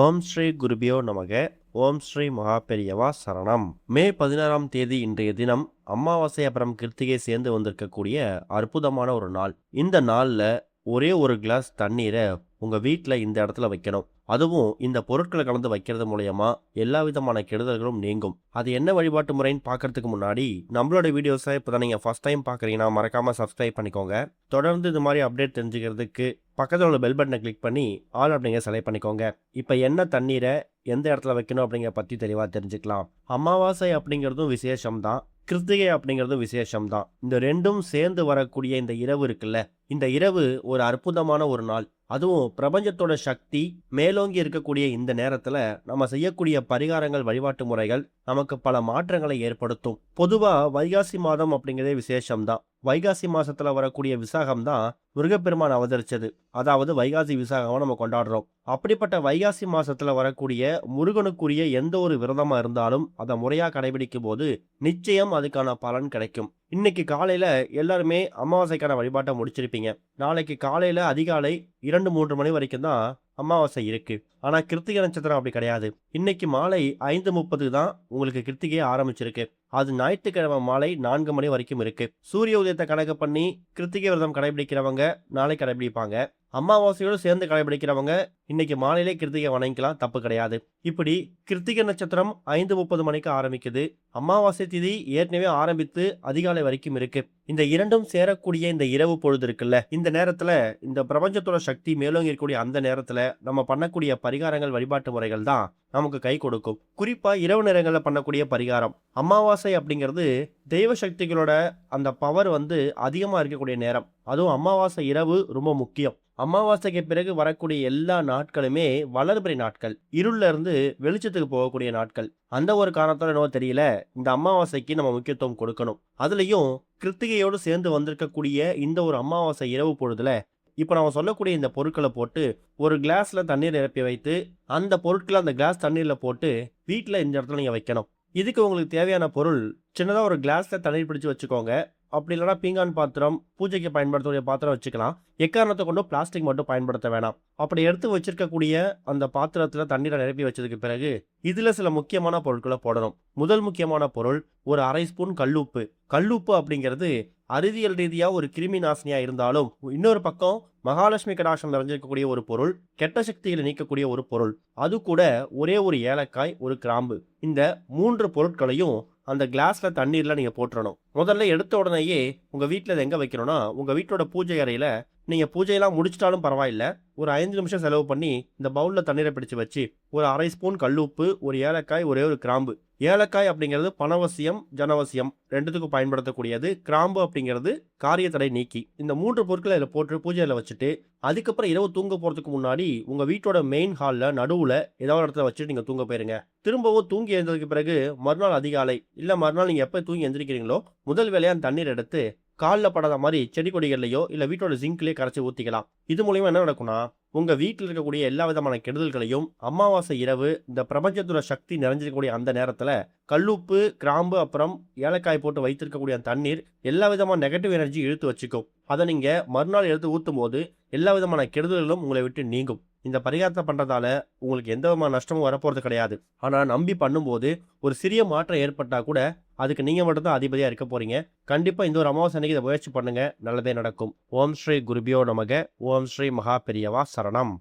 ஓம் ஸ்ரீ குருபியோ நமக. ஓம் ஸ்ரீ மகாபெரியவா சரணம். மே 16ஆம் தேதி இன்றைய தினம் அமாவாசை அப்புறம் கிருத்திகை சேர்ந்து வந்திருக்கக்கூடிய அற்புதமான ஒரு நாள். இந்த நாள்ல ஒரே ஒரு கிளாஸ் தண்ணீரை உங்க வீட்டில் இந்த இடத்துல வைக்கணும். அதுவும் இந்த பொருட்களை கலந்து வைக்கிறது மூலயமா எல்லா விதமான கெடுதல்களும் நீங்கும். அது என்ன வழிபாட்டு முறைன்னு பார்க்கறதுக்கு முன்னாடி நம்மளோட வீடியோஸை இப்போ தான் நீங்கள் ஃபர்ஸ்ட் டைம் பார்க்குறீங்கன்னா மறக்காமல் சப்ஸ்கிரைப் பண்ணிக்கோங்க. தொடர்ந்து இது மாதிரி அப்டேட் தெரிஞ்சுக்கிறதுக்கு பக்கத்தில் உள்ள பெல் பட்டனை கிளிக் பண்ணி ஆல் அப்படிங்க செலக்ட் பண்ணிக்கோங்க. இப்போ என்ன தண்ணீரை எந்த இடத்துல வைக்கணும் அப்படிங்கிற பற்றி தெளிவாக தெரிஞ்சுக்கலாம். அமாவாசை அப்படிங்கிறதும் விசேஷம்தான், கிருத்திகை அப்படிங்கிறதும் விசேஷம்தான். இந்த ரெண்டும் சேர்ந்து வரக்கூடிய இந்த இரவு இருக்குல்ல, இந்த இரவு ஒரு அற்புதமான ஒரு நாள். அதுவும் பிரபஞ்சத்தோட சக்தி மேலோங்கி இருக்கக்கூடிய இந்த நேரத்துல நம்ம செய்யக்கூடிய பரிகாரங்கள், வழிபாட்டு முறைகள் நமக்கு பல மாற்றங்களை ஏற்படுத்தும். பொதுவா வைகாசி மாதம் அப்படிங்கிறதே விசேஷம்தான். வைகாசி மாசத்துல வரக்கூடிய விசாகம் தான் முருகப்பெருமான் அவதரிச்சது. அதாவது வைகாசி விசாகம் நம்ம கொண்டாடுறோம். அப்படிப்பட்ட வைகாசி மாசத்துல வரக்கூடிய முருகனுக்குரிய எந்த ஒரு விரதமா இருந்தாலும் அதை முறையா கடைபிடிக்கும் போது நிச்சயம் அதுக்கான பலன் கிடைக்கும். இன்னைக்கு காலையில எல்லாருமே அமாவாசைக்கான வழிபாட்டை முடிச்சிருப்பீங்க. நாளைக்கு காலையில அதிகாலை 2-3 மணி வரைக்கும் தான் அமாவாசை இருக்கு. ஆனா கிருத்திகை நட்சத்திரம் அப்படி கிடையாது. இன்னைக்கு மாலை 5:30 தான் உங்களுக்கு கிருத்திகையே ஆரம்பிச்சிருக்கு. அது ஞாயிற்றுக்கிழமை மாலை 4 மணி வரைக்கும் இருக்கு. சூரிய உதயத்தை கணக்கு பண்ணி கிருத்திகை விரதம் கடைபிடிக்கிறவங்க நாளை கடைபிடிப்பாங்க. அமாவாசையோடு சேர்ந்து கடைபிடிக்கிறவங்க இன்னைக்கு மாலையிலே கிருத்திகை வணங்கிக்கலாம், தப்பு கிடையாது. இப்படி கிருத்திகை நட்சத்திரம் 5:30 மணிக்கு ஆரம்பிக்குது. அமாவாசை திதி ஏற்கனவே ஆரம்பித்து அதிகாலை வரைக்கும் இருக்கு. இந்த இரண்டும் சேரக்கூடிய இந்த இரவு பொழுது இருக்குல்ல, இந்த நேரத்துல இந்த பிரபஞ்சத்தோட சக்தி மேலோங்கி இருக்கக்கூடிய அந்த நேரத்துல நம்ம பண்ணக்கூடிய பரிகாரங்கள், வழிபாட்டு முறைகள் தான் நமக்கு கை கொடுக்கும். குறிப்பா இரவு நேரங்களில் பண்ணக்கூடிய பரிகாரம். அமாவாசை அப்படிங்கிறது தெய்வ சக்திகளோட அந்த பவர் அதிகமா இருக்கக்கூடிய நேரம். அதுவும் அமாவாசை இரவு ரொம்ப முக்கியம். அமாவாசைக்கு பிறகு வரக்கூடிய எல்லா நாட்களுமே வளர்பிறை நாட்கள், இருள்ல இருந்து வெளிச்சத்துக்கு போகக்கூடிய நாட்கள். அந்த ஒரு காரணத்தோட என்னவோ தெரியல, இந்த அமாவாசைக்கு நம்ம முக்கியத்துவம் கொடுக்கணும். அதுலயும் கிருத்திகையோடு சேர்ந்து வந்திருக்கக்கூடிய இந்த ஒரு அமாவாசை இரவு பொழுதுல இப்போ நம்ம சொல்லக்கூடிய இந்த பொருட்களை போட்டு ஒரு கிளாஸ்ல தண்ணீர் நிரப்பி வைத்து அந்த பொருட்களை அந்த கிளாஸ் தண்ணீர்ல போட்டு வீட்டில் இந்த இடத்துல நீங்க வைக்கணும். இதுக்கு உங்களுக்கு தேவையான பொருள், சின்னதாக ஒரு கிளாஸ்ல தண்ணீர் பிடிச்சு வச்சுக்கோங்க. அப்படி இல்லைனா பீங்கான் பாத்திரம், பூஜைக்கு பயன்படுத்தக்கூடிய பாத்திரம் வச்சுக்கலாம். எக்காரணத்தை கொண்டும் பிளாஸ்டிக் மட்டும் பயன்படுத்த வேணாம். அப்படி எடுத்து வச்சிருக்கக்கூடிய அந்த பாத்திரத்தில் தண்ணீரை நிரப்பி வச்சதுக்கு பிறகு இதில் சில முக்கியமான பொருட்களை போடணும். முதல் முக்கியமான பொருள் ஒரு 1/2 ஸ்பூன் கல்லுப்பு. கல்லுப்பு அப்படிங்கிறது அறிவியல் ரீதியாக ஒரு கிருமி நாசினியா இருந்தாலும் இன்னொரு பக்கம் மகாலட்சுமி கடாட்சம் நிறைஞ்சிருக்கக்கூடிய ஒரு பொருள், கெட்ட சக்திகளை நீக்கக்கூடிய ஒரு பொருள். அது கூட ஒரே ஒரு ஏலக்காய், ஒரு கிராம்பு. இந்த 3 பொருட்களையும் அந்த கிளாஸ்ல தண்ணீர்ல நீங்க போட்டுறணும். முதல்ல எடுத்த உடனேயே உங்க வீட்டில் எங்க வைக்கணும்னா, உங்க வீட்டோட பூஜை அறையில நீங்க பூஜையெல்லாம் முடிச்சிட்டாலும் பரவாயில்ல, ஒரு 5 நிமிஷம் செலவு பண்ணி இந்த பவுல்ல தண்ணீரை பிடிச்சு வச்சு ஒரு 1/2 ஸ்பூன் கல்லுப்பு, ஒரு ஏலக்காய், ஒரே ஒரு கிராம்பு. ஏலக்காய் அப்படிங்கிறது பணவசியம், ஜனவசியம் ரெண்டுத்துக்கும் பயன்படுத்தக்கூடியது. கிராம்பு அப்படிங்கிறது காரிய தடை நீக்கி. இந்த 3 பொருட்களை இதில் போட்டு பூஜையில் வச்சுட்டு அதுக்கப்புறம் இரவு தூங்க போறதுக்கு முன்னாடி உங்க வீட்டோட மெயின் ஹால்ல நடுவுல ஏதாவது இடத்துல வச்சுட்டு நீங்க தூங்க போயிருங்க. திரும்பவும் தூங்கி எழுந்ததுக்கு பிறகு மறுநாள் அதிகாலை இல்ல மறுநாள் நீங்க எப்ப தூங்கி எந்திரிக்கிறீங்களோ முதல் வேலையா அந்த தண்ணீர் எடுத்து காலில் படாத மாதிரி செடி கொடிகள்லையோ இல்லை வீட்டோட ஜிங்க்லேயே கரைச்சி ஊற்றிக்கலாம். இது மூலியமா என்ன நடக்கும்னா, உங்கள் வீட்டில் இருக்கக்கூடிய எல்லா விதமான கெடுதல்களையும் அமாவாசை இரவு இந்த பிரபஞ்சத்தோட சக்தி நிறைஞ்சிருக்கக்கூடிய அந்த நேரத்தில் கல்லுப்பு, கிராம்பு, அப்புறம் ஏலக்காய் போட்டு வைத்திருக்கக்கூடிய அந்த தண்ணீர் எல்லா விதமான நெகட்டிவ் எனர்ஜி இழுத்து வச்சுக்கும். அதை நீங்கள் மறுநாள் எடுத்து ஊற்றும் போது எல்லா விதமான கெடுதல்களும் உங்களை விட்டு நீங்கும். இந்த பரிகாரத்தை பண்ணுறதால உங்களுக்கு எந்த விதமான நஷ்டமும் வரப்போகிறது கிடையாது. ஆனால் நம்பி பண்ணும்போது ஒரு சிறிய மாற்றம் ஏற்பட்டால் கூட அதுக்கு நீங்கள் மட்டும்தான் அதிபதியாக இருக்க போகிறீங்க. கண்டிப்பாக இந்த ஒரு அமாவாசை அன்னைக்கு இதை முயற்சி பண்ணுங்கள், நல்லதே நடக்கும். ஓம் ஸ்ரீ குருபியோ நமக. ஓம் ஸ்ரீ மகாபெரியவா சரணம்.